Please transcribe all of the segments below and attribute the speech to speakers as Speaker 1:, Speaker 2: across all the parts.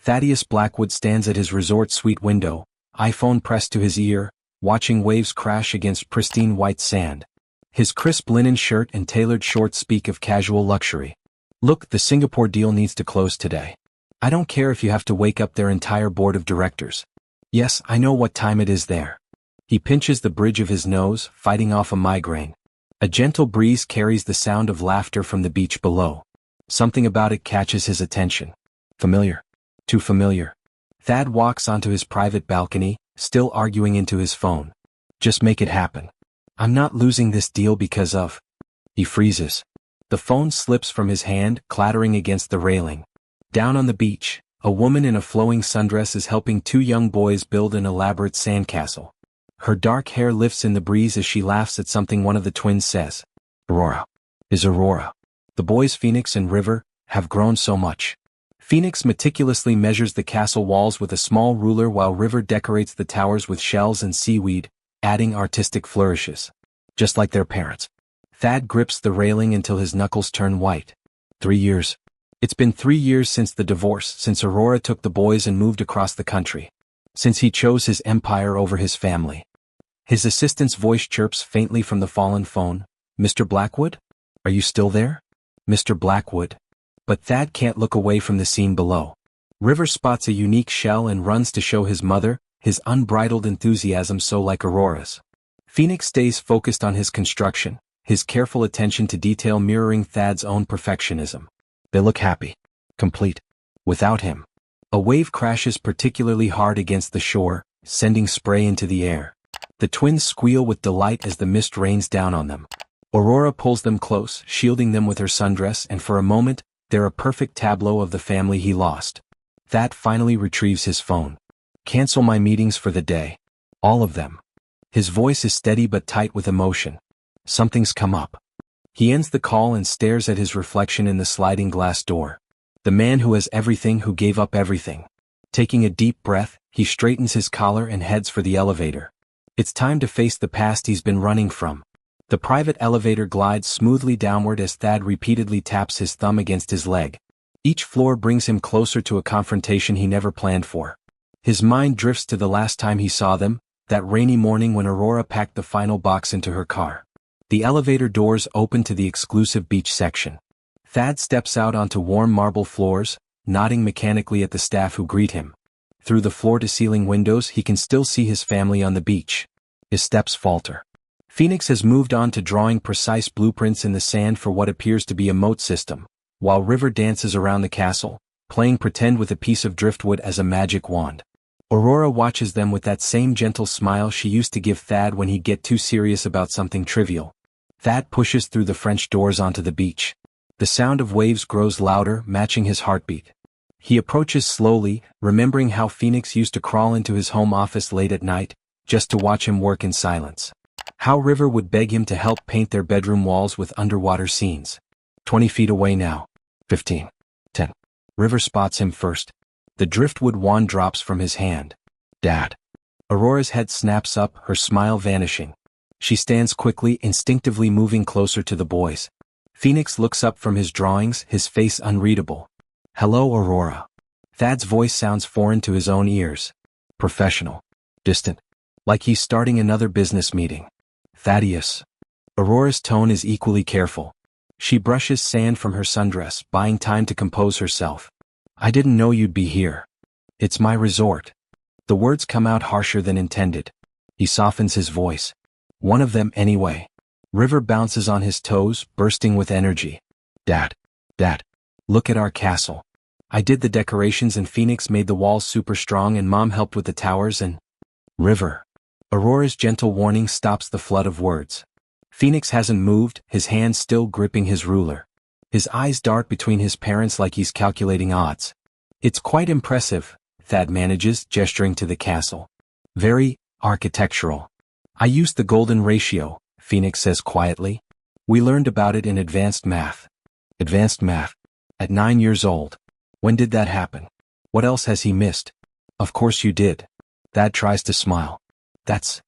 Speaker 1: Thaddeus Blackwood stands at his resort suite window, iPhone pressed to his ear, watching waves crash against pristine white sand. His crisp linen shirt and tailored shorts speak of casual luxury. Look, the Singapore deal needs to close today. I don't care if you have to wake up their entire board of directors. Yes, I know what time it is there. He pinches the bridge of his nose, fighting off a migraine. A gentle breeze carries the sound of laughter from the beach below. Something about it catches his attention. Familiar. Too familiar. Thad walks onto his private balcony, still arguing into his phone. Just make it happen. I'm not losing this deal because of... He freezes. The phone slips from his hand, clattering against the railing. Down on the beach, a woman in a flowing sundress is helping two young boys build an elaborate sandcastle. Her dark hair lifts in the breeze as she laughs at something one of the twins says. Aurora. Is Aurora. The boys Phoenix and River have grown so much. Phoenix meticulously measures the castle walls with a small ruler while River decorates the towers with shells and seaweed, adding artistic flourishes. Just like their parents. Thad grips the railing until his knuckles turn white. 3 years. It's been 3 years since the divorce, since Aurora took the boys and moved across the country. Since he chose his empire over his family. His assistant's voice chirps faintly from the fallen phone. Mr. Blackwood? Are you still there? Mr. Blackwood. But Thad can't look away from the scene below. River spots a unique shell and runs to show his mother, his unbridled enthusiasm so like Aurora's. Phoenix stays focused on his construction, his careful attention to detail mirroring Thad's own perfectionism. They look happy. Complete. Without him. A wave crashes particularly hard against the shore, sending spray into the air. The twins squeal with delight as the mist rains down on them. Aurora pulls them close, shielding them with her sundress, and for a moment, they're a perfect tableau of the family he lost. Thad finally retrieves his phone. Cancel my meetings for the day. All of them. His voice is steady but tight with emotion. Something's come up. He ends the call and stares at his reflection in the sliding glass door. The man who has everything, who gave up everything. Taking a deep breath, he straightens his collar and heads for the elevator. It's time to face the past he's been running from. The private elevator glides smoothly downward as Thad repeatedly taps his thumb against his leg. Each floor brings him closer to a confrontation he never planned for. His mind drifts to the last time he saw them, that rainy morning when Aurora packed the final box into her car. The elevator doors open to the exclusive beach section. Thad steps out onto warm marble floors, nodding mechanically at the staff who greet him. Through the floor-to-ceiling windows he can still see his family on the beach. His steps falter. Phoenix has moved on to drawing precise blueprints in the sand for what appears to be a moat system, while River dances around the castle, playing pretend with a piece of driftwood as a magic wand. Aurora watches them with that same gentle smile she used to give Thad when he'd get too serious about something trivial. Thad pushes through the French doors onto the beach. The sound of waves grows louder, matching his heartbeat. He approaches slowly, remembering how Phoenix used to crawl into his home office late at night, just to watch him work in silence. How River would beg him to help paint their bedroom walls with underwater scenes. 20 feet away now. 15. 10. River spots him first. The driftwood wand drops from his hand. Dad. Aurora's head snaps up, her smile vanishing. She stands quickly, instinctively moving closer to the boys. Phoenix looks up from his drawings, his face unreadable. Hello, Aurora. Thad's voice sounds foreign to his own ears. Professional. Distant. Like he's starting another business meeting. Thaddeus. Aurora's tone is equally careful. She brushes sand from her sundress, buying time to compose herself. I didn't know you'd be here. It's my resort. The words come out harsher than intended. He softens his voice. One of them anyway. River bounces on his toes, bursting with energy. Dad. Look at our castle. I did the decorations and Phoenix made the walls super strong and Mom helped with the towers and... River. Aurora's gentle warning stops the flood of words. Phoenix hasn't moved, his hand still gripping his ruler. His eyes dart between his parents like he's calculating odds. It's quite impressive, Thad manages, gesturing to the castle. Very architectural. I used the golden ratio, Phoenix says quietly. We learned about it in advanced math. Advanced math. At 9 years old. When did that happen? What else has he missed? Of course you did. Thad tries to smile. That's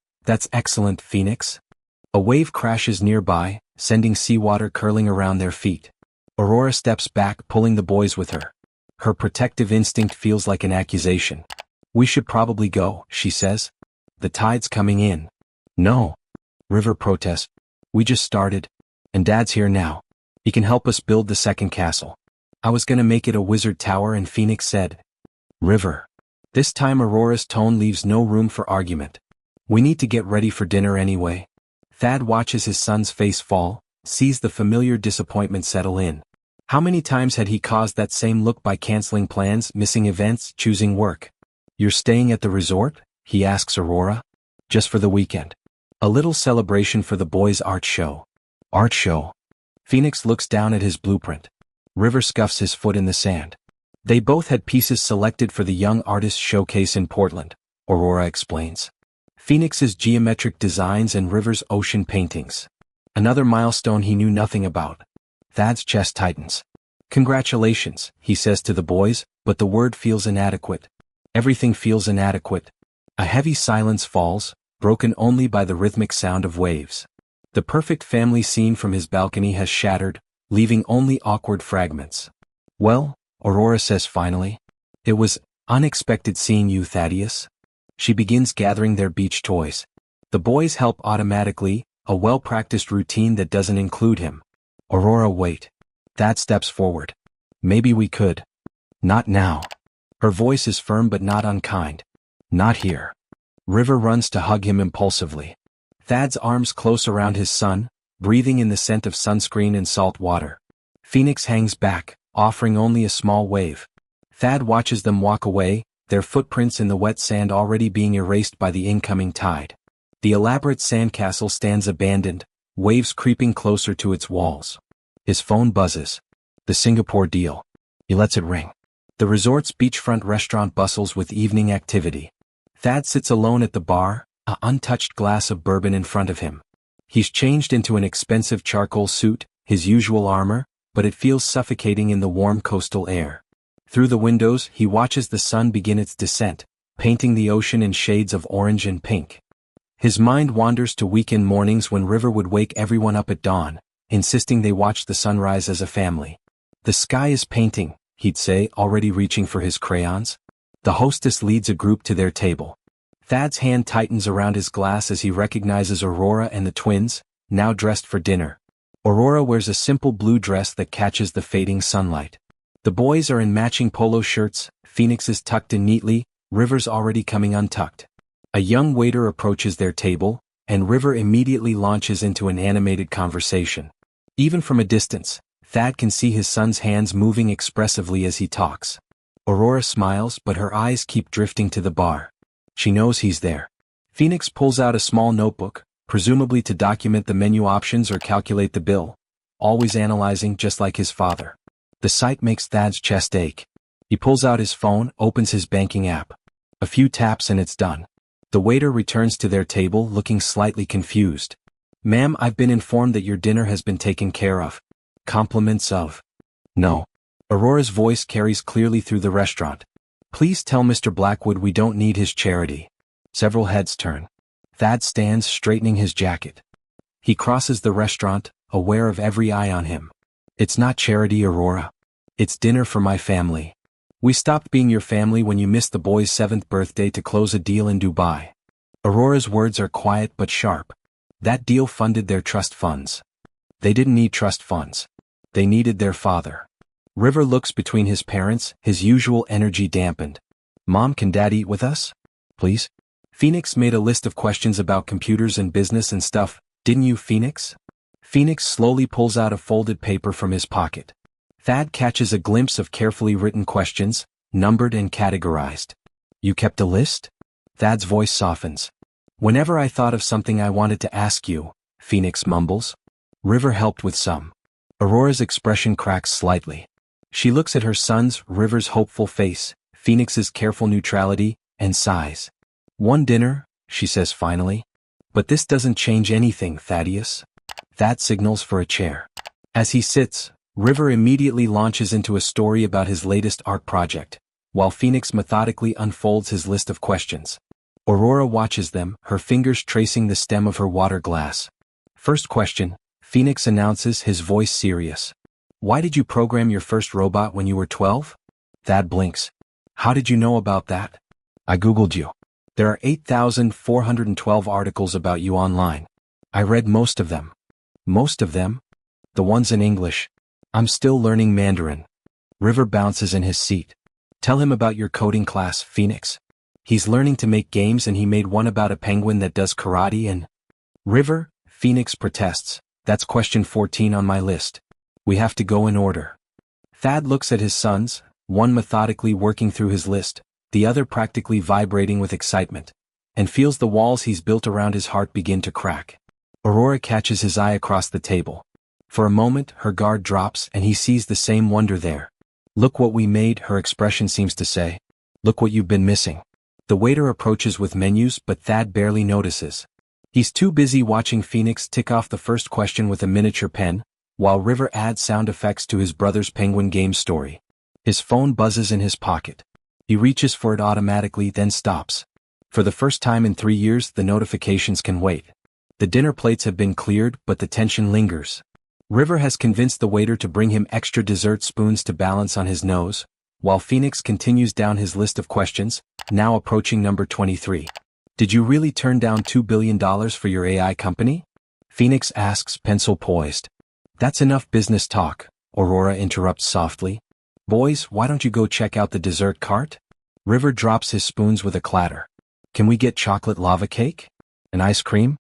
Speaker 1: excellent, Phoenix. A wave crashes nearby, sending seawater curling around their feet. Aurora steps back, pulling the boys with her. Her protective instinct feels like an accusation. We should probably go, she says. The tide's coming in. No. River protests. We just started. And Dad's here now. He can help us build the second castle. I was gonna make it a wizard tower and Phoenix said. River. This time Aurora's tone leaves no room for argument. We need to get ready for dinner anyway. Thad watches his son's face fall, sees the familiar disappointment settle in. How many times had he caused that same look by canceling plans, missing events, choosing work? You're staying at the resort? He asks Aurora. Just for the weekend. A little celebration for the boys' art show. Art show. Phoenix looks down at his blueprint. River scuffs his foot in the sand. They both had pieces selected for the Young Artists Showcase in Portland, Aurora explains. Phoenix's geometric designs and River's ocean paintings. Another milestone he knew nothing about. Thad's chest tightens. Congratulations, he says to the boys, but the word feels inadequate. Everything feels inadequate. A heavy silence falls, broken only by the rhythmic sound of waves. The perfect family scene from his balcony has shattered, leaving only awkward fragments. Well, Aurora says finally. It was unexpected seeing you, Thaddeus. She begins gathering their beach toys. The boys help automatically, a well-practiced routine that doesn't include him. Aurora, wait. Thad steps forward. Maybe we could. Not now. Her voice is firm but not unkind. Not here. River runs to hug him impulsively. Thad's arms close around his son, breathing in the scent of sunscreen and salt water. Phoenix hangs back, offering only a small wave. Thad watches them walk away, their footprints in the wet sand already being erased by the incoming tide. The elaborate sandcastle stands abandoned, waves creeping closer to its walls. His phone buzzes. The Singapore deal. He lets it ring. The resort's beachfront restaurant bustles with evening activity. Thad sits alone at the bar, an untouched glass of bourbon in front of him. He's changed into an expensive charcoal suit, his usual armor, but it feels suffocating in the warm coastal air. Through the windows, he watches the sun begin its descent, painting the ocean in shades of orange and pink. His mind wanders to weekend mornings when River would wake everyone up at dawn, insisting they watch the sunrise as a family. The sky is painting, he'd say, already reaching for his crayons. The hostess leads a group to their table. Thad's hand tightens around his glass as he recognizes Aurora and the twins, now dressed for dinner. Aurora wears a simple blue dress that catches the fading sunlight. The boys are in matching polo shirts, Phoenix is tucked in neatly, River's already coming untucked. A young waiter approaches their table, and River immediately launches into an animated conversation. Even from a distance, Thad can see his son's hands moving expressively as he talks. Aurora smiles, but her eyes keep drifting to the bar. She knows he's there. Phoenix pulls out a small notebook, presumably to document the menu options or calculate the bill, always analyzing just like his father. The sight makes Thad's chest ache. He pulls out his phone, opens his banking app. A few taps and it's done. The waiter returns to their table looking slightly confused. Ma'am, I've been informed that your dinner has been taken care of. Compliments of. No. Aurora's voice carries clearly through the restaurant. Please tell Mr. Blackwood we don't need his charity. Several heads turn. Thad stands straightening his jacket. He crosses the restaurant, aware of every eye on him. It's not charity, Aurora. It's dinner for my family. We stopped being your family when you missed the boy's 7th birthday to close a deal in Dubai. Aurora's words are quiet but sharp. That deal funded their trust funds. They didn't need trust funds. They needed their father. River looks between his parents, his usual energy dampened. Mom, can Dad eat with us? Please? Phoenix made a list of questions about computers and business and stuff, didn't you, Phoenix? Phoenix slowly pulls out a folded paper from his pocket. Thad catches a glimpse of carefully written questions, numbered and categorized. You kept a list? Thad's voice softens. Whenever I thought of something I wanted to ask you, Phoenix mumbles. River helped with some. Aurora's expression cracks slightly. She looks at her son's, River's hopeful face, Phoenix's careful neutrality, and sighs. One dinner, she says finally. But this doesn't change anything, Thaddeus. Thad signals for a chair. As he sits, River immediately launches into a story about his latest art project, while Phoenix methodically unfolds his list of questions. Aurora watches them, her fingers tracing the stem of her water glass. First question, Phoenix announces, his voice serious. Why did you program your first robot when you were 12? Thad blinks. How did you know about that? I googled you. There are 8,412 articles about you online. I read most of them. Most of them? The ones in English. I'm still learning Mandarin. River bounces in his seat. Tell him about your coding class, Phoenix. He's learning to make games and he made one about a penguin that does karate and… River, Phoenix protests. That's question 14 on my list. We have to go in order. Thad looks at his sons, one methodically working through his list, the other practically vibrating with excitement, and feels the walls he's built around his heart begin to crack. Aurora catches his eye across the table. For a moment, her guard drops and he sees the same wonder there. Look what we made, her expression seems to say. Look what you've been missing. The waiter approaches with menus, but Thad barely notices. He's too busy watching Phoenix tick off the first question with a miniature pen, while River adds sound effects to his brother's penguin game story. His phone buzzes in his pocket. He reaches for it automatically, then stops. For the first time in 3 years, the notifications can wait. The dinner plates have been cleared, but the tension lingers. River has convinced the waiter to bring him extra dessert spoons to balance on his nose, while Phoenix continues down his list of questions, now approaching number 23. Did you really turn down $2 billion for your AI company? Phoenix asks, pencil poised. That's enough business talk, Aurora interrupts softly. Boys, why don't you go check out the dessert cart? River drops his spoons with a clatter. Can we get chocolate lava cake? An ice cream?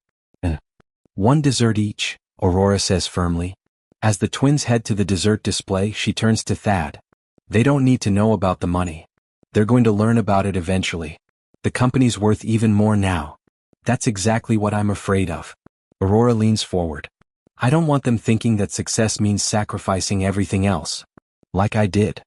Speaker 1: One dessert each, Aurora says firmly. As the twins head to the dessert display, she turns to Thad. They don't need to know about the money. They're going to learn about it eventually. The company's worth even more now. That's exactly what I'm afraid of. Aurora leans forward. I don't want them thinking that success means sacrificing everything else. Like I did.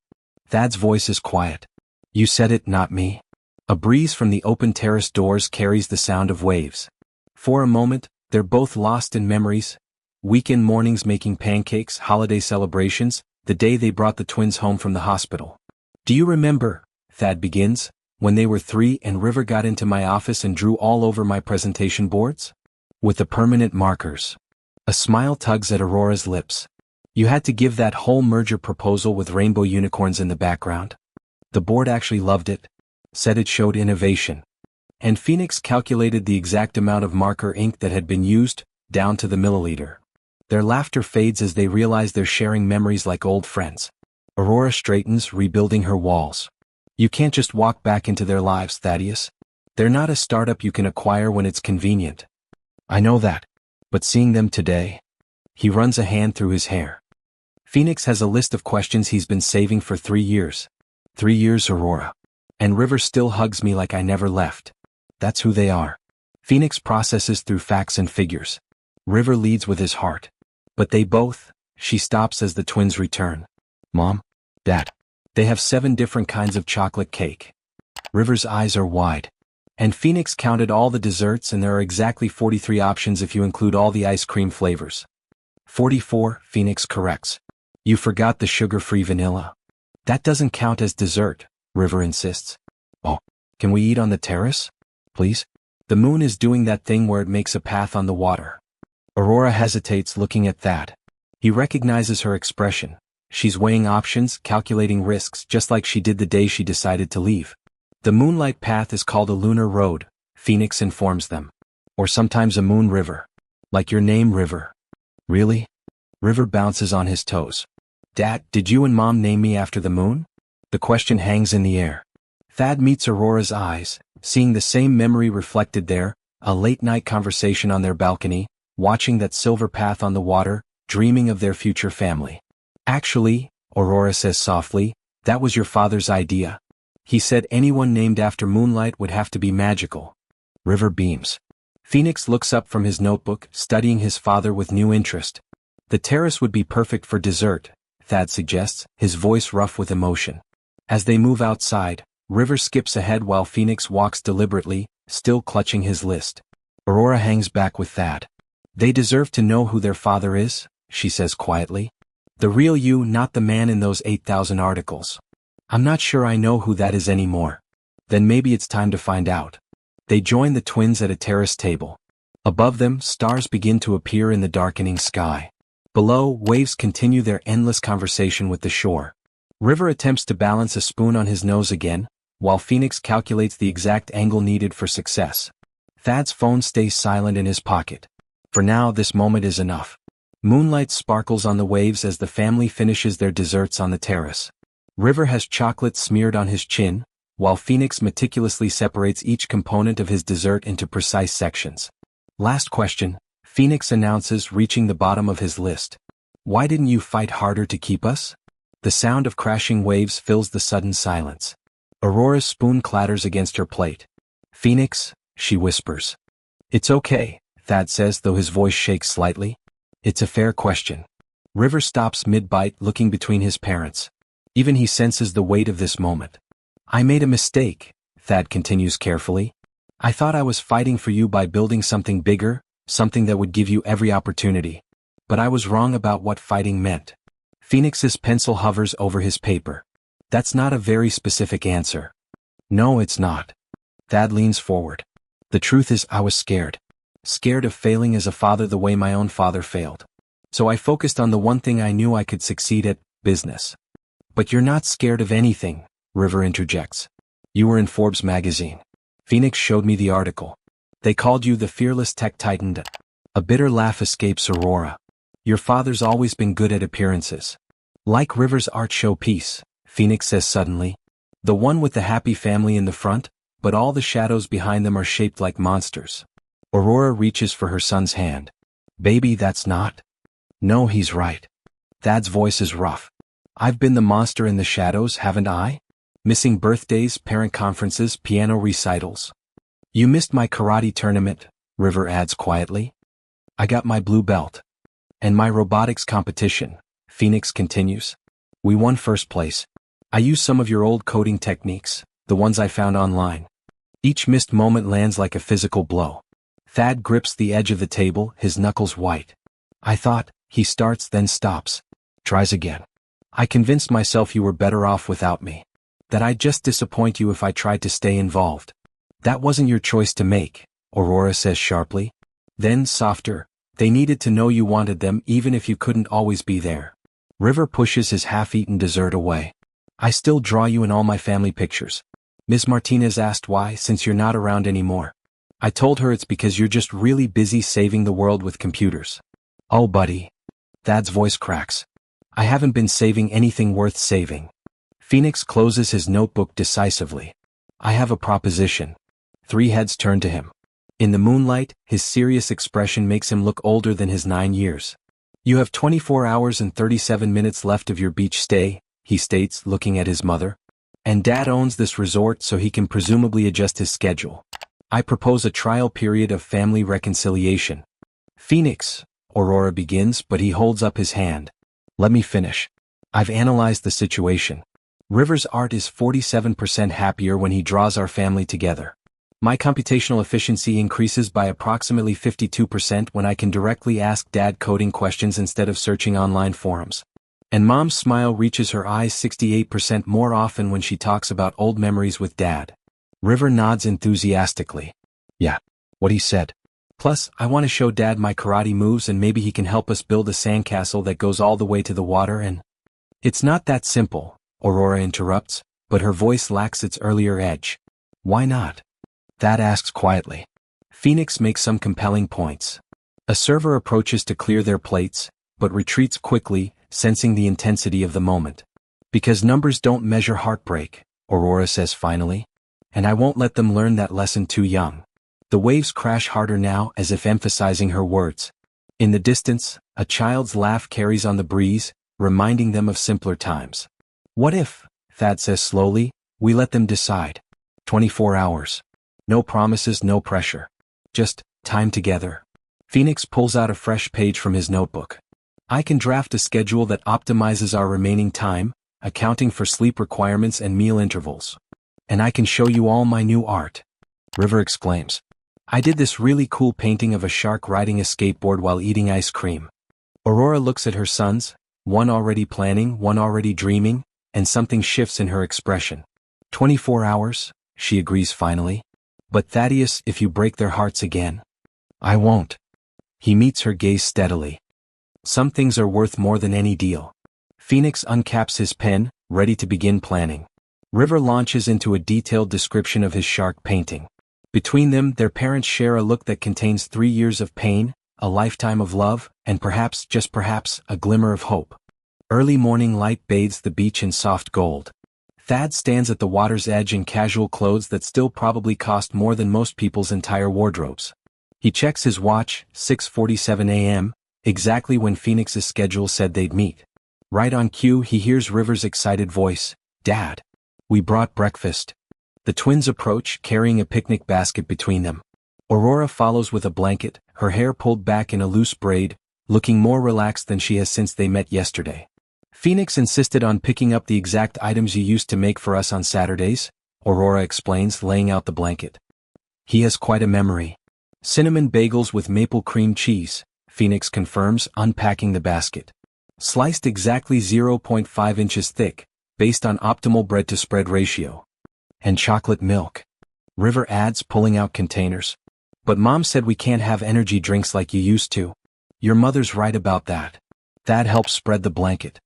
Speaker 1: Thad's voice is quiet. You said it, not me. A breeze from the open terrace doors carries the sound of waves. For a moment, they're both lost in memories. Weekend mornings making pancakes, holiday celebrations, the day they brought the twins home from the hospital. Do you remember, Thad begins, when they were 3 and River got into my office and drew all over my presentation boards? With the permanent markers. A smile tugs at Aurora's lips. You had to give that whole merger proposal with rainbow unicorns in the background. The board actually loved it. Said it showed innovation. And Phoenix calculated the exact amount of marker ink that had been used, down to the milliliter. Their laughter fades as they realize they're sharing memories like old friends. Aurora straightens, rebuilding her walls. You can't just walk back into their lives, Thaddeus. They're not a startup you can acquire when it's convenient. I know that. But seeing them today… He runs a hand through his hair. Phoenix has a list of questions he's been saving for 3 years. 3 years, Aurora. And River still hugs me like I never left. That's who they are. Phoenix processes through facts and figures. River leads with his heart. But they both… She stops as the twins return. Mom? Dad? They have 7 different kinds of chocolate cake. River's eyes are wide. And Phoenix counted all the desserts and there are exactly 43 options if you include all the ice cream flavors. 44, Phoenix corrects. You forgot the sugar-free vanilla. That doesn't count as dessert, River insists. Oh, can we eat on the terrace? Please? The moon is doing that thing where it makes a path on the water. Aurora hesitates, looking at Thad. He recognizes her expression. She's weighing options, calculating risks, just like she did the day she decided to leave. The moonlight path is called a lunar road, Phoenix informs them. Or sometimes a moon river. Like your name, River. Really? River bounces on his toes. Dad, did you and Mom name me after the moon? The question hangs in the air. Thad meets Aurora's eyes, seeing the same memory reflected there, a late-night conversation on their balcony, watching that silver path on the water, dreaming of their future family. Actually, Aurora says softly, that was your father's idea. He said anyone named after moonlight would have to be magical. River beams. Phoenix looks up from his notebook, studying his father with new interest. The terrace would be perfect for dessert, Thad suggests, his voice rough with emotion. As they move outside, River skips ahead while Phoenix walks deliberately, still clutching his list. Aurora hangs back with Thad. They deserve to know who their father is, she says quietly. The real you, not the man in those 8,000 articles. I'm not sure I know who that is anymore. Then maybe it's time to find out. They join the twins at a terrace table. Above them, stars begin to appear in the darkening sky. Below, waves continue their endless conversation with the shore. River attempts to balance a spoon on his nose again, while Phoenix calculates the exact angle needed for success. Thad's phone stays silent in his pocket. For now, this moment is enough. Moonlight sparkles on the waves as the family finishes their desserts on the terrace. River has chocolate smeared on his chin, while Phoenix meticulously separates each component of his dessert into precise sections. Last question, Phoenix announces, reaching the bottom of his list. Why didn't you fight harder to keep us? The sound of crashing waves fills the sudden silence. Aurora's spoon clatters against her plate. Phoenix, she whispers. It's okay, Thad says, though his voice shakes slightly. It's a fair question. River stops mid-bite, looking between his parents. Even he senses the weight of this moment. I made a mistake, Thad continues carefully. I thought I was fighting for you by building something bigger, something that would give you every opportunity. But I was wrong about what fighting meant. Phoenix's pencil hovers over his paper. That's not a very specific answer. No, it's not. Thad leans forward. The truth is, I was scared. Scared of failing as a father the way my own father failed. So I focused on the one thing I knew I could succeed at, business. But you're not scared of anything, River interjects. You were in Forbes magazine. Phoenix showed me the article. They called you the fearless tech titan. A bitter laugh escapes Aurora. Your father's always been good at appearances. Like River's art show piece, Phoenix says suddenly. The one with the happy family in the front, but all the shadows behind them are shaped like monsters. Aurora reaches for her son's hand. Baby, that's not. No, he's right. Thad's voice is rough. I've been the monster in the shadows, haven't I? Missing birthdays, parent conferences, piano recitals. You missed my karate tournament, River adds quietly. I got my blue belt. And my robotics competition, Phoenix continues. We won first place. I used some of your old coding techniques, the ones I found online. Each missed moment lands like a physical blow. Thad grips the edge of the table, his knuckles white. I thought, he starts then stops. Tries again. I convinced myself you were better off without me. That I'd just disappoint you if I tried to stay involved. That wasn't your choice to make, Aurora says sharply. Then, softer, they needed to know you wanted them even if you couldn't always be there. River pushes his half-eaten dessert away. I still draw you in all my family pictures. Ms. Martinez asked why, since you're not around anymore. I told her it's because you're just really busy saving the world with computers. Oh, buddy. Thad's voice cracks. I haven't been saving anything worth saving. Phoenix closes his notebook decisively. I have a proposition. 3 heads turn to him. In the moonlight, his serious expression makes him look older than his 9 years. You have 24 hours and 37 minutes left of your beach stay, he states, looking at his mother. And Dad owns this resort so he can presumably adjust his schedule. I propose a trial period of family reconciliation. Phoenix, Aurora begins, but he holds up his hand. Let me finish. I've analyzed the situation. River's art is 47% happier when he draws our family together. My computational efficiency increases by approximately 52% when I can directly ask Dad coding questions instead of searching online forums. And Mom's smile reaches her eyes 68% more often when she talks about old memories with Dad. River nods enthusiastically. Yeah, what he said. Plus, I want to show Dad my karate moves and maybe he can help us build a sandcastle that goes all the way to the water and... It's not that simple, Aurora interrupts, but her voice lacks its earlier edge. Why not? Thad asks quietly. Phoenix makes some compelling points. A server approaches to clear their plates, but retreats quickly, sensing the intensity of the moment. Because numbers don't measure heartbreak, Aurora says finally. And I won't let them learn that lesson too young. The waves crash harder now, as if emphasizing her words. In the distance, a child's laugh carries on the breeze, reminding them of simpler times. What if, Thad says slowly, we let them decide? 24 hours. No promises, no pressure. Just time together. Phoenix pulls out a fresh page from his notebook. I can draft a schedule that optimizes our remaining time, accounting for sleep requirements and meal intervals. And I can show you all my new art. River exclaims. I did this really cool painting of a shark riding a skateboard while eating ice cream. Aurora looks at her sons, one already planning, one already dreaming, and something shifts in her expression. 24 hours, she agrees finally. But Thaddeus, if you break their hearts again. I won't. He meets her gaze steadily. Some things are worth more than any deal. Phoenix uncaps his pen, ready to begin planning. River launches into a detailed description of his shark painting. Between them, their parents share a look that contains 3 years of pain, a lifetime of love, and perhaps, just perhaps, a glimmer of hope. Early morning light bathes the beach in soft gold. Thad stands at the water's edge in casual clothes that still probably cost more than most people's entire wardrobes. He checks his watch, 6:47 a.m., exactly when Phoenix's schedule said they'd meet. Right on cue, he hears River's excited voice, "Dad, we brought breakfast." The twins approach, carrying a picnic basket between them. Aurora follows with a blanket, her hair pulled back in a loose braid, looking more relaxed than she has since they met yesterday. "Phoenix insisted on picking up the exact items you used to make for us on Saturdays," Aurora explains, laying out the blanket. "He has quite a memory." "Cinnamon bagels with maple cream cheese," Phoenix confirms, unpacking the basket. "Sliced exactly 0.5 inches thick, based on optimal bread-to-spread ratio. And chocolate milk," River adds, pulling out containers. "But Mom said we can't have energy drinks like you used to." "Your mother's right about that." Thad helps spread the blanket.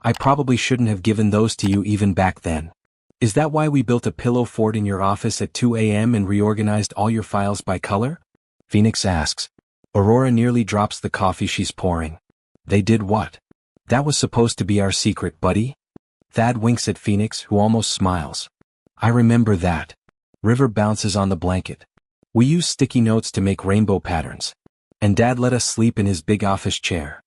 Speaker 1: "I probably shouldn't have given those to you even back then. Is that why we built a pillow fort in your office at 2 a.m. and reorganized all your files by color?" Phoenix asks. Aurora nearly drops the coffee she's pouring. "They did what?" "That was supposed to be our secret, buddy." Thad winks at Phoenix, who almost smiles. "I remember that." River bounces on the blanket. "We used sticky notes to make rainbow patterns. And Dad let us sleep in his big office chair.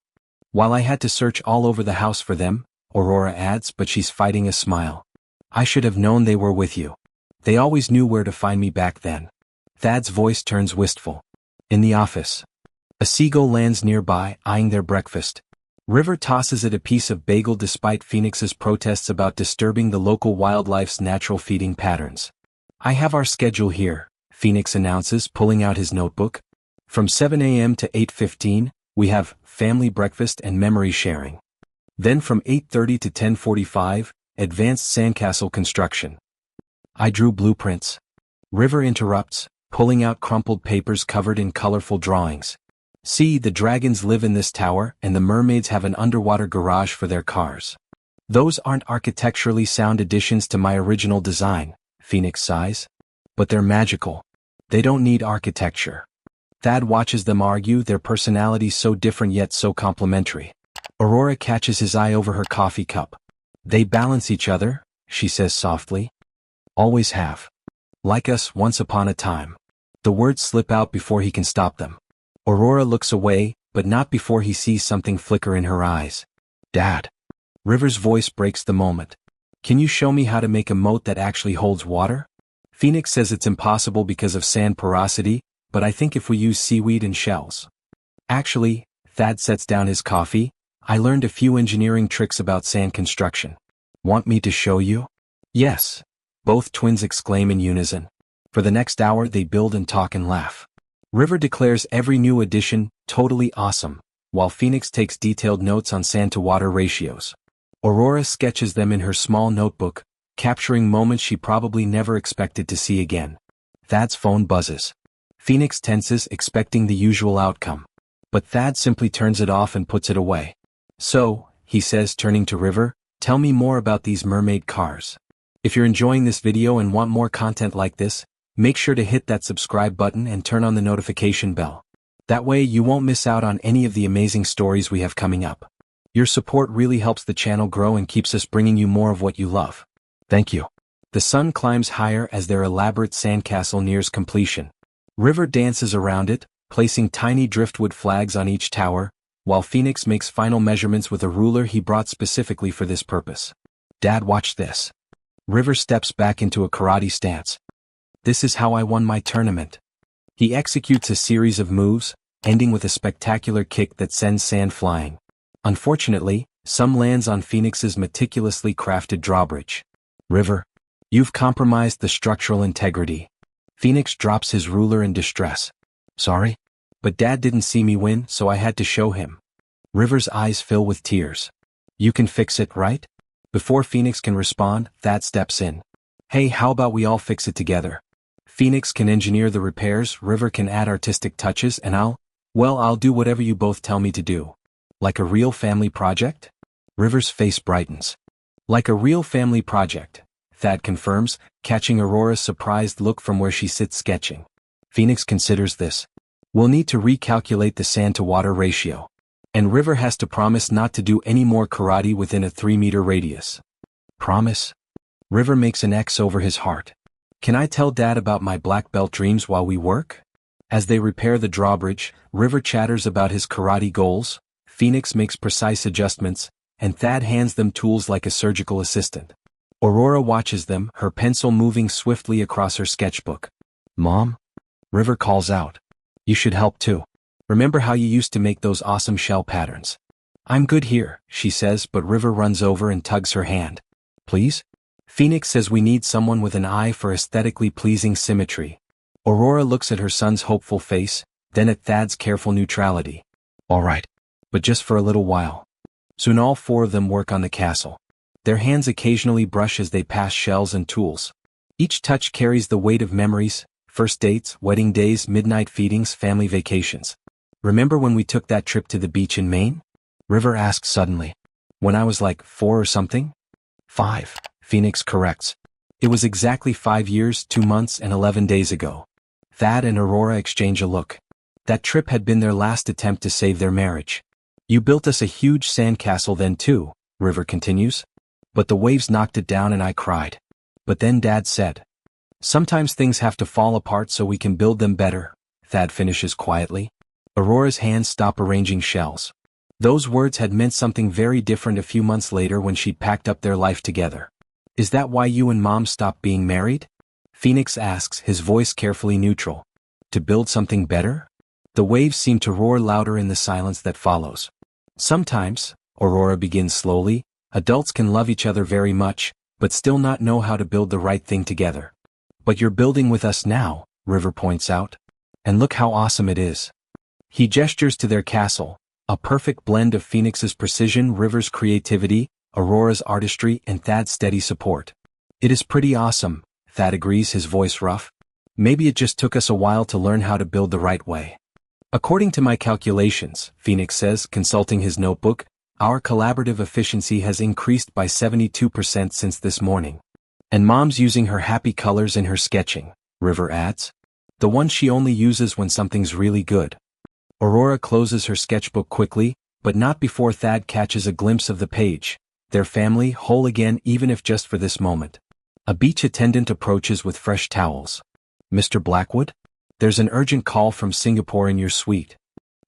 Speaker 1: While I had to search all over the house for them," Aurora adds, but she's fighting a smile. "I should have known they were with you. They always knew where to find me back then." Thad's voice turns wistful. In the office. A seagull lands nearby, eyeing their breakfast. River tosses it a piece of bagel despite Phoenix's protests about disturbing the local wildlife's natural feeding patterns. "I have our schedule here," Phoenix announces, pulling out his notebook. "From 7 a.m. to 8:15, we have family breakfast and memory sharing. Then from 8:30 to 10:45, advanced sandcastle construction." "I drew blueprints." River interrupts, pulling out crumpled papers covered in colorful drawings. "See, the dragons live in this tower, and the mermaids have an underwater garage for their cars." "Those aren't architecturally sound additions to my original design," Phoenix sighs. "But they're magical. They don't need architecture." Thad watches them argue, their personalities so different yet so complementary. Aurora catches his eye over her coffee cup. "They balance each other," she says softly. "Always have. Like us once upon a time." The words slip out before he can stop them. Aurora looks away, but not before he sees something flicker in her eyes. "Dad." River's voice breaks the moment. "Can you show me how to make a moat that actually holds water?" Phoenix says it's impossible because of sand porosity, but I think if we use seaweed and shells. "Actually," Thad sets down his coffee, "I learned a few engineering tricks about sand construction." "Want me to show you?" "Yes," both twins exclaim in unison. For the next hour they build and talk and laugh. River declares every new addition totally awesome, while Phoenix takes detailed notes on sand-to-water ratios. Aurora sketches them in her small notebook, capturing moments she probably never expected to see again. Thad's phone buzzes. Phoenix tenses, expecting the usual outcome. But Thad simply turns it off and puts it away. "So," he says, turning to River, "tell me more about these mermaid cars." If you're enjoying this video and want more content like this, make sure to hit that subscribe button and turn on the notification bell. That way you won't miss out on any of the amazing stories we have coming up. Your support really helps the channel grow and keeps us bringing you more of what you love. Thank you. The sun climbs higher as their elaborate sandcastle nears completion. River dances around it, placing tiny driftwood flags on each tower, while Phoenix makes final measurements with a ruler he brought specifically for this purpose. "Dad, watch this." River steps back into a karate stance. "This is how I won my tournament." He executes a series of moves, ending with a spectacular kick that sends sand flying. Unfortunately, some lands on Phoenix's meticulously crafted drawbridge. "River, you've compromised the structural integrity." Phoenix drops his ruler in distress. "Sorry? But Dad didn't see me win, so I had to show him." River's eyes fill with tears. "You can fix it, right?" Before Phoenix can respond, Thad steps in. "Hey, how about we all fix it together? Phoenix can engineer the repairs, River can add artistic touches, and I'll do whatever you both tell me to do." "Like a real family project?" River's face brightens. Like a real family project, Thad confirms, catching Aurora's surprised look from where she sits sketching. Phoenix considers this. We'll need to recalculate the sand-to-water ratio. And River has to promise not to do any more karate within a 3-meter radius. Promise? River makes an X over his heart. Can I tell Dad about my black belt dreams while we work? As they repair the drawbridge, River chatters about his karate goals, Phoenix makes precise adjustments, and Thad hands them tools like a surgical assistant. Aurora watches them, her pencil moving swiftly across her sketchbook. Mom? River calls out. You should help too. Remember how you used to make those awesome shell patterns? I'm good here, she says, but River runs over and tugs her hand. Please? Phoenix says we need someone with an eye for aesthetically pleasing symmetry. Aurora looks at her son's hopeful face, then at Thad's careful neutrality. All right. But just for a little while. Soon all 4 of them work on the castle. Their hands occasionally brush as they pass shells and tools. Each touch carries the weight of memories, first dates, wedding days, midnight feedings, family vacations. Remember when we took that trip to the beach in Maine? River asks suddenly. When I was like 4 or something? 5, Phoenix corrects. It was exactly 5 years, 2 months, and 11 days ago. Thad and Aurora exchange a look. That trip had been their last attempt to save their marriage. You built us a huge sandcastle then too, River continues. But the waves knocked it down and I cried. But then Dad said. Sometimes things have to fall apart so we can build them better, Thad finishes quietly. Aurora's hands stop arranging shells. Those words had meant something very different a few months later when she'd packed up their life together. Is that why you and Mom stopped being married? Phoenix asks, his voice carefully neutral. To build something better? The waves seem to roar louder in the silence that follows. Sometimes, Aurora begins slowly, adults can love each other very much, but still not know how to build the right thing together. But you're building with us now, River points out. And look how awesome it is. He gestures to their castle, a perfect blend of Phoenix's precision, River's creativity, Aurora's artistry, and Thad's steady support. It is pretty awesome, Thad agrees, his voice rough. Maybe it just took us a while to learn how to build the right way. According to my calculations, Phoenix says, consulting his notebook, our collaborative efficiency has increased by 72% since this morning. And Mom's using her happy colors in her sketching, River adds. The one she only uses when something's really good. Aurora closes her sketchbook quickly, but not before Thad catches a glimpse of the page. Their family whole again, even if just for this moment. A beach attendant approaches with fresh towels. Mr. Blackwood? There's an urgent call from Singapore in your suite.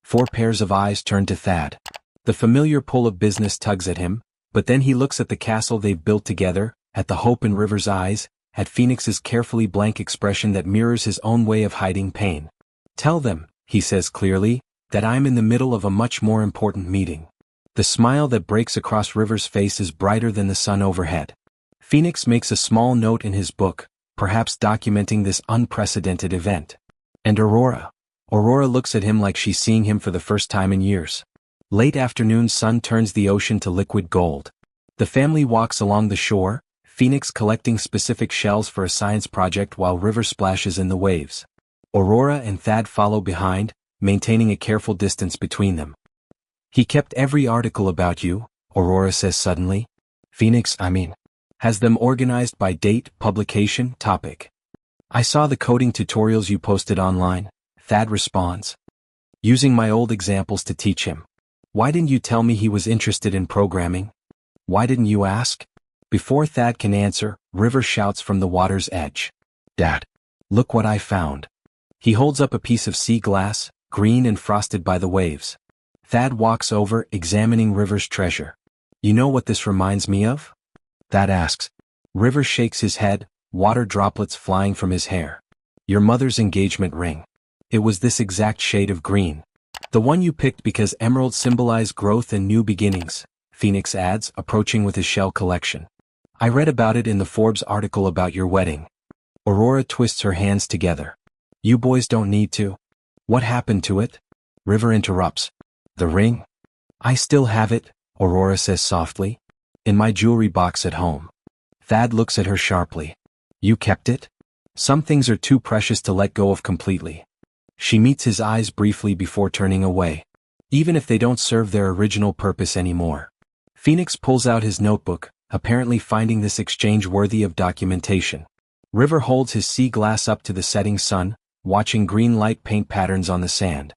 Speaker 1: 4 pairs of eyes turn to Thad. The familiar pull of business tugs at him, but then he looks at the castle they've built together, at the hope in River's eyes, at Phoenix's carefully blank expression that mirrors his own way of hiding pain. Tell them, he says clearly, that I'm in the middle of a much more important meeting. The smile that breaks across River's face is brighter than the sun overhead. Phoenix makes a small note in his book, perhaps documenting this unprecedented event. And Aurora looks at him like she's seeing him for the first time in years. Late afternoon sun turns the ocean to liquid gold. The family walks along the shore, Phoenix collecting specific shells for a science project while River splashes in the waves. Aurora and Thad follow behind, maintaining a careful distance between them. He kept every article about you, Aurora says suddenly. Phoenix, has them organized by date, publication, topic. I saw the coding tutorials you posted online, Thad responds. Using my old examples to teach him. Why didn't you tell me he was interested in programming? Why didn't you ask? Before Thad can answer, River shouts from the water's edge. Dad, look what I found. He holds up a piece of sea glass, green and frosted by the waves. Thad walks over, examining River's treasure. You know what this reminds me of? Thad asks. River shakes his head, water droplets flying from his hair. Your mother's engagement ring. It was this exact shade of green. The one you picked because emeralds symbolize growth and new beginnings, Phoenix adds, approaching with his shell collection. I read about it in the Forbes article about your wedding. Aurora twists her hands together. You boys don't need to. What happened to it? River interrupts. The ring? I still have it, Aurora says softly. In my jewelry box at home. Thad looks at her sharply. You kept it? Some things are too precious to let go of completely. She meets his eyes briefly before turning away. Even if they don't serve their original purpose anymore. Phoenix pulls out his notebook, apparently finding this exchange worthy of documentation. River holds his sea glass up to the setting sun, watching green light paint patterns on the sand.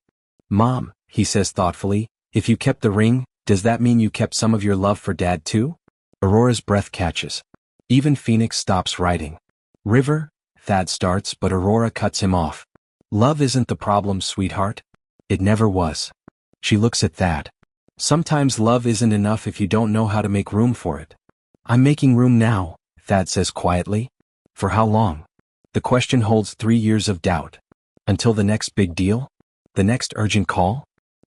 Speaker 1: Mom, he says thoughtfully, if you kept the ring, does that mean you kept some of your love for Dad too? Aurora's breath catches. Even Phoenix stops writing. River, Thad starts, but Aurora cuts him off. Love isn't the problem, sweetheart. It never was. She looks at Thad. Sometimes love isn't enough if you don't know how to make room for it. I'm making room now, Thad says quietly. For how long? The question holds 3 years of doubt. Until the next big deal? The next urgent call?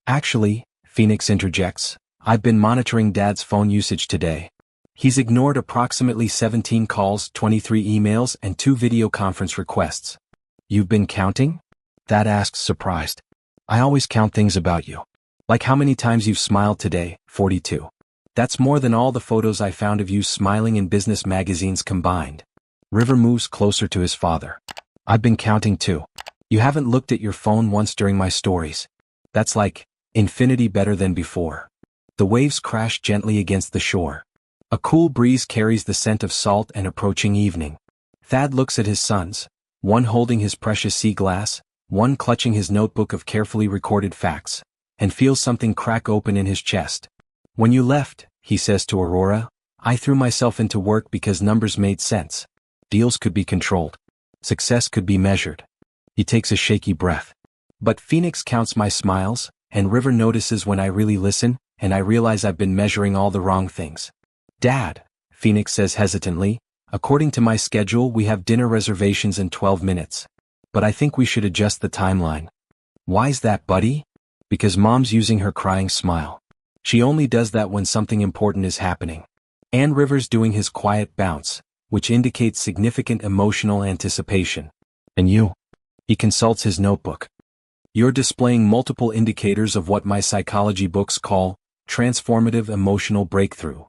Speaker 1: Actually, Phoenix interjects, I've been monitoring Dad's phone usage today. He's ignored approximately 17 calls, 23 emails, and 2 video conference requests. You've been counting? Thad asks, surprised. I always count things about you. Like how many times you've smiled today, 42. That's more than all the photos I found of you smiling in business magazines combined. River moves closer to his father. I've been counting too. You haven't looked at your phone once during my stories. That's like infinity better than before. The waves crash gently against the shore. A cool breeze carries the scent of salt and approaching evening. Thad looks at his sons, one holding his precious sea glass, one clutching his notebook of carefully recorded facts, and feels something crack open in his chest. When you left, he says to Aurora, I threw myself into work because numbers made sense. Deals could be controlled. Success could be measured. He takes a shaky breath. But Phoenix counts my smiles, and River notices when I really listen, and I realize I've been measuring all the wrong things. Dad, Phoenix says hesitantly, according to my schedule we have dinner reservations in 12 minutes. But I think we should adjust the timeline. Why's that, buddy? Because Mom's using her crying smile. She only does that when something important is happening. And River's doing his quiet bounce, which indicates significant emotional anticipation. And you? He consults his notebook. You're displaying multiple indicators of what my psychology books call transformative emotional breakthrough.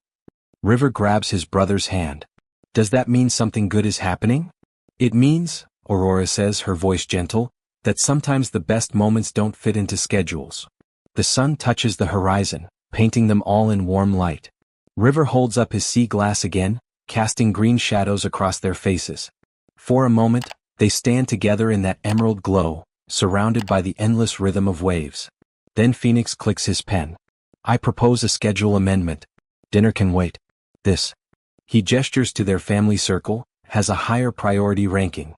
Speaker 1: River grabs his brother's hand. Does that mean something good is happening? It means, Aurora says, her voice gentle, that sometimes the best moments don't fit into schedules. The sun touches the horizon, painting them all in warm light. River holds up his sea glass again, casting green shadows across their faces. For a moment, they stand together in that emerald glow, surrounded by the endless rhythm of waves. Then Phoenix clicks his pen. I propose a schedule amendment. Dinner can wait. This. He gestures to their family circle, has a higher priority ranking.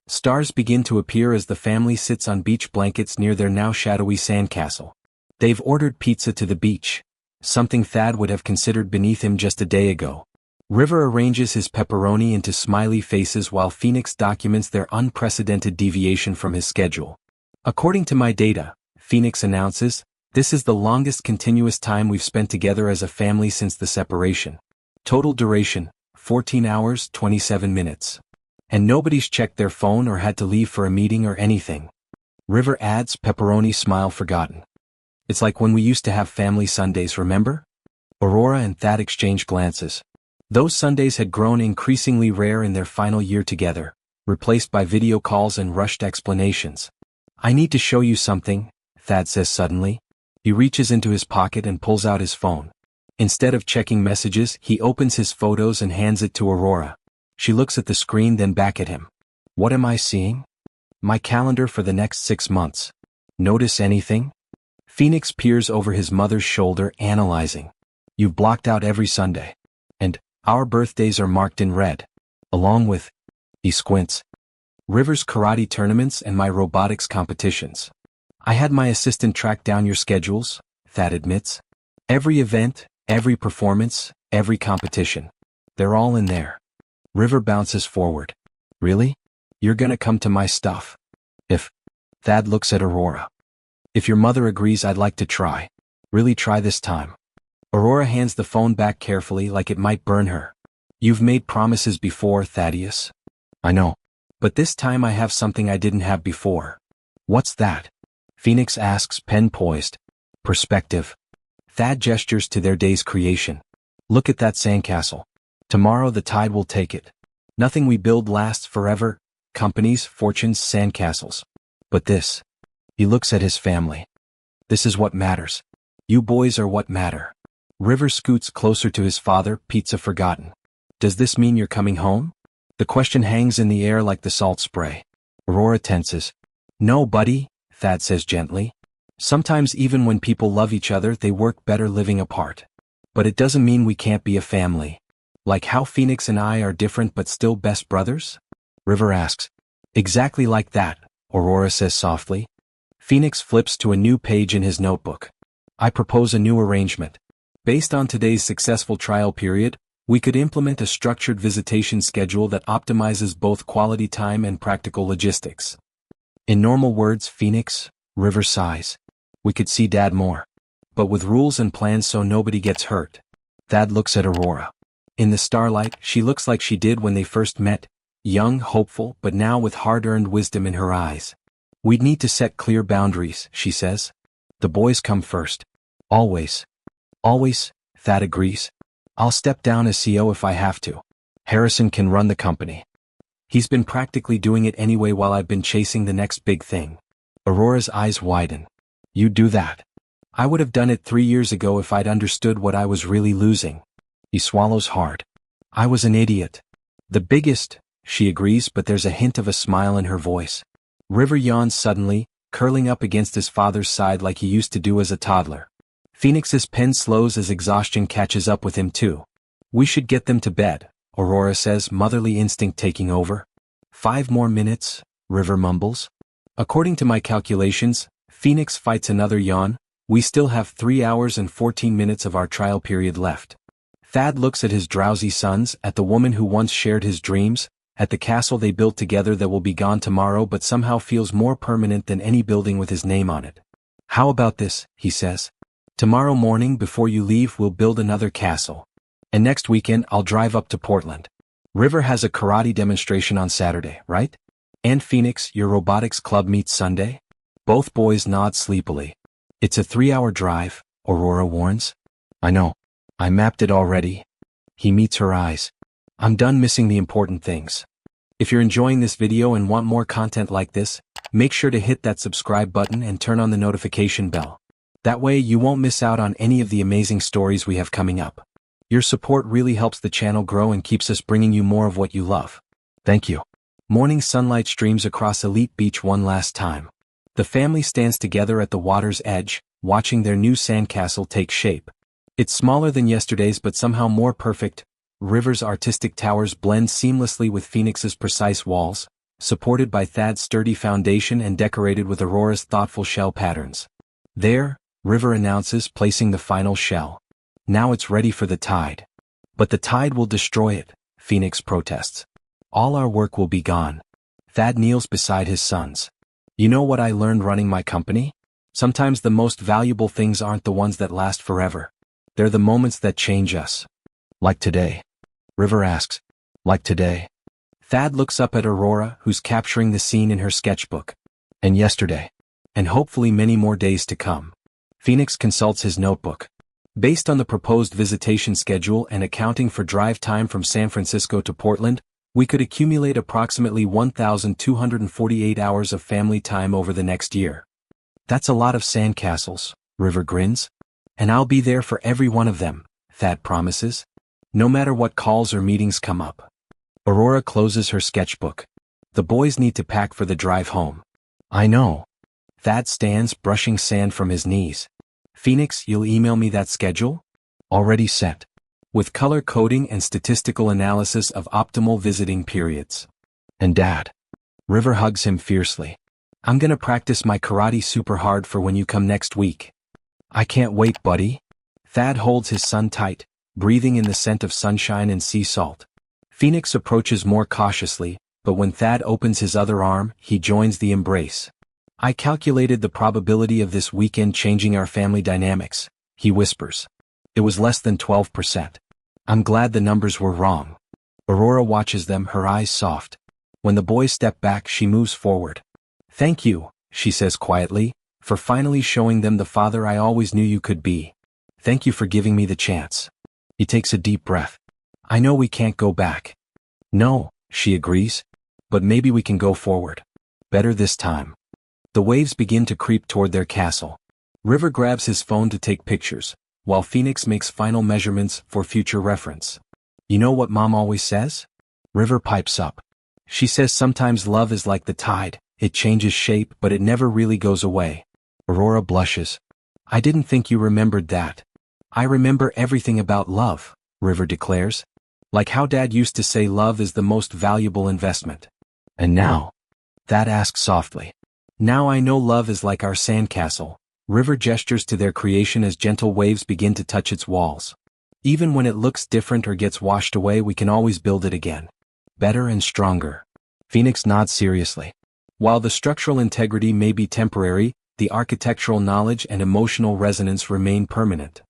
Speaker 1: Stars begin to appear as the family sits on beach blankets near their now shadowy sandcastle. They've ordered pizza to the beach, something Thad would have considered beneath him just a day ago. River arranges his pepperoni into smiley faces while Phoenix documents their unprecedented deviation from his schedule. According to my data, Phoenix announces, this is the longest continuous time we've spent together as a family since the separation. Total duration, 14 hours, 27 minutes. And nobody's checked their phone or had to leave for a meeting or anything. River adds, pepperoni smile forgotten. It's like when we used to have family Sundays, remember? Aurora and Thad exchange glances. Those Sundays had grown increasingly rare in their final year together, replaced by video calls and rushed explanations. I need to show you something, Thad says suddenly. He reaches into his pocket and pulls out his phone. Instead of checking messages, he opens his photos and hands it to Aurora. She looks at the screen, then back at him. What am I seeing? My calendar for the next 6 months. Notice anything? Phoenix peers over his mother's shoulder, analyzing. You've blocked out every Sunday. And our birthdays are marked in red. Along with, he squints, River's karate tournaments and my robotics competitions. I had my assistant track down your schedules, Thad admits. Every event, every performance, every competition. They're all in there. River bounces forward. Really? You're gonna come to my stuff? If. Thad looks at Aurora. If your mother agrees, I'd like to try. Really try this time. Aurora hands the phone back carefully like it might burn her. You've made promises before, Thaddeus. I know. But this time I have something I didn't have before. What's that? Phoenix asks, pen poised. Perspective. Thad gestures to their day's creation. Look at that sandcastle. Tomorrow the tide will take it. Nothing we build lasts forever. Companies, fortunes, sandcastles. But this. He looks at his family. This is what matters. You boys are what matter. River scoots closer to his father, pizza forgotten. Does this mean you're coming home? The question hangs in the air like the salt spray. Aurora tenses. No, buddy, Thad says gently. Sometimes even when people love each other, they work better living apart. But it doesn't mean we can't be a family. Like how Phoenix and I are different but still best brothers? River asks. Exactly like that, Aurora says softly. Phoenix flips to a new page in his notebook. I propose a new arrangement. Based on today's successful trial period, we could implement a structured visitation schedule that optimizes both quality time and practical logistics. In normal words, Phoenix, River sighs. We could see Dad more. But with rules and plans so nobody gets hurt. Thad looks at Aurora. In the starlight, she looks like she did when they first met, young, hopeful, but now with hard-earned wisdom in her eyes. We'd need to set clear boundaries, she says. The boys come first. Always. Always, Thad agrees. I'll step down as CEO if I have to. Harrison can run the company. He's been practically doing it anyway while I've been chasing the next big thing. Aurora's eyes widen. You do that. I would have done it 3 years ago if I'd understood what I was really losing. He swallows hard. I was an idiot. The biggest, she agrees, but there's a hint of a smile in her voice. River yawns suddenly, curling up against his father's side like he used to do as a toddler. Phoenix's pen slows as exhaustion catches up with him too. We should get them to bed, Aurora says, motherly instinct taking over. 5 more minutes, River mumbles. According to my calculations, Phoenix fights another yawn. We still have 3 hours and 14 minutes of our trial period left. Thad looks at his drowsy sons, at the woman who once shared his dreams, at the castle they built together that will be gone tomorrow but somehow feels more permanent than any building with his name on it. How about this, he says. Tomorrow morning before you leave we'll build another castle. And next weekend I'll drive up to Portland. River has a karate demonstration on Saturday, right? And Phoenix, your robotics club meets Sunday? Both boys nod sleepily. It's a 3-hour drive, Aurora warns. I know. I mapped it already. He meets her eyes. I'm done missing the important things. If you're enjoying this video and want more content like this, make sure to hit that subscribe button and turn on the notification bell. That way you won't miss out on any of the amazing stories we have coming up. Your support really helps the channel grow and keeps us bringing you more of what you love. Thank you. Morning sunlight streams across Elite Beach one last time. The family stands together at the water's edge, watching their new sandcastle take shape. It's smaller than yesterday's but somehow more perfect. River's artistic towers blend seamlessly with Phoenix's precise walls, supported by Thad's sturdy foundation and decorated with Aurora's thoughtful shell patterns. There, River announces, placing the final shell. Now it's ready for the tide. But the tide will destroy it, Phoenix protests. All our work will be gone. Thad kneels beside his sons. You know what I learned running my company? Sometimes the most valuable things aren't the ones that last forever. They're the moments that change us. Like today? River asks. Like today? Thad looks up at Aurora, who's capturing the scene in her sketchbook. And yesterday. And hopefully many more days to come. Phoenix consults his notebook. Based on the proposed visitation schedule and accounting for drive time from San Francisco to Portland, we could accumulate approximately 1,248 hours of family time over the next year. That's a lot of sandcastles, River grins. And I'll be there for every one of them, Thad promises. No matter what calls or meetings come up. Aurora closes her sketchbook. The boys need to pack for the drive home. I know. Thad stands, brushing sand from his knees. Phoenix, you'll email me that schedule? Already sent. With color coding and statistical analysis of optimal visiting periods. And Dad. River hugs him fiercely. I'm gonna practice my karate super hard for when you come next week. I can't wait, buddy. Thad holds his son tight, breathing in the scent of sunshine and sea salt. Phoenix approaches more cautiously, but when Thad opens his other arm, he joins the embrace. I calculated the probability of this weekend changing our family dynamics, he whispers. It was less than 12%. I'm glad the numbers were wrong. Aurora watches them, her eyes soft. When the boys step back, she moves forward. Thank you, she says quietly, for finally showing them the father I always knew you could be. Thank you for giving me the chance. He takes a deep breath. I know we can't go back. No, she agrees. But maybe we can go forward. Better this time. The waves begin to creep toward their castle. River grabs his phone to take pictures, while Phoenix makes final measurements for future reference. You know what Mom always says? River pipes up. She says sometimes love is like the tide, it changes shape but it never really goes away. Aurora blushes. I didn't think you remembered that. I remember everything about love, River declares. Like how Dad used to say love is the most valuable investment. And now? Thad asks softly. Now I know love is like our sandcastle. River gestures to their creation as gentle waves begin to touch its walls. Even when it looks different or gets washed away, we can always build it again. Better and stronger. Phoenix nods seriously. While the structural integrity may be temporary, the architectural knowledge and emotional resonance remain permanent.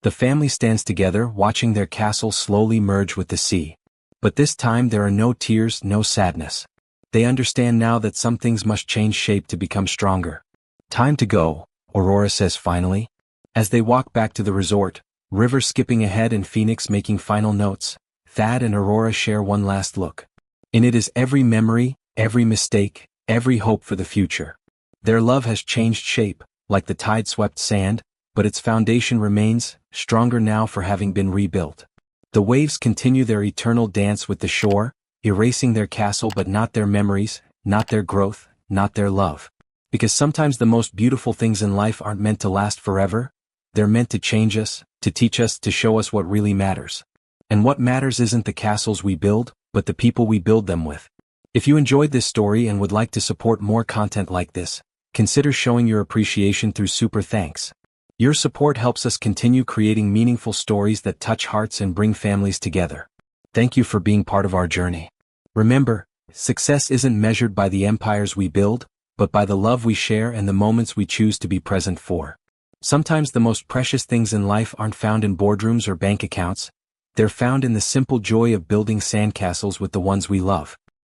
Speaker 1: The family stands together, watching their castle slowly merge with the sea. But this time there are no tears, no sadness. They understand now that some things must change shape to become stronger. Time to go, Aurora says finally. As they walk back to the resort, River skipping ahead and Phoenix making final notes, Thad and Aurora share one last look. In it is every memory, every mistake, every hope for the future. Their love has changed shape, like the tide-swept sand, but its foundation remains, stronger now for having been rebuilt. The waves continue their eternal dance with the shore, erasing their castle but not their memories, not their growth, not their love. Because sometimes the most beautiful things in life aren't meant to last forever. They're meant to change us, to teach us, to show us what really matters. And what matters isn't the castles we build, but the people we build them with. If you enjoyed this story and would like to support more content like this, consider showing your appreciation through Super Thanks. Your support helps us continue creating meaningful stories that touch hearts and bring families together. Thank you for being part of our journey. Remember, success isn't measured by the empires we build, but by the love we share and the moments we choose to be present for. Sometimes the most precious things in life aren't found in boardrooms or bank accounts. They're found in the simple joy of building sandcastles with the ones we love.